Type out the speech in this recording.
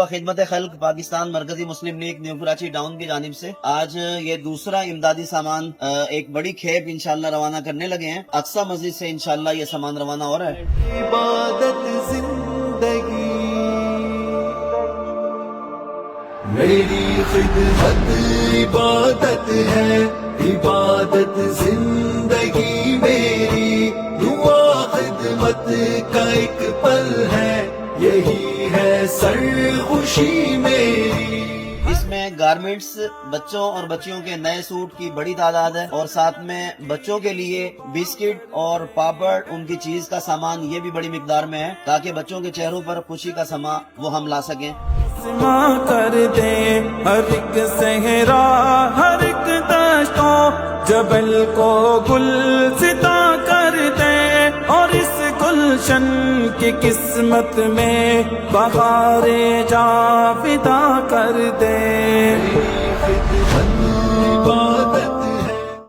خدمت خلق پاکستان مرکزی مسلم لیگ نیو کراچی ڈاؤن کی جانب سے آج یہ دوسرا امدادی سامان ایک بڑی کھیپ انشاءاللہ روانہ کرنے لگے ہیں. اقصی مسجد سے انشاءاللہ یہ سامان روانہ ہو رہا ہے. عبادت زندگی میری خدمت عبادت ہے، عبادت زندگی میری، دعا خدمت کا ایک پل ہے، یہی ہے سرخوشی میری. اس میں گارمنٹس، بچوں اور بچیوں کے نئے سوٹ کی بڑی تعداد ہے، اور ساتھ میں بچوں کے لیے بسکٹ اور پاپڑ، ان کی چیز کا سامان یہ بھی بڑی مقدار میں ہے تاکہ بچوں کے چہروں پر خوشی کا سما وہ ہم لا سکیں. کر دے ہر ایک صحرا، ہر ایک دشتوں جبل کو گلستہ کر دے، اور اس گلشن کی قسمت میں بہار جاوداں کر دے.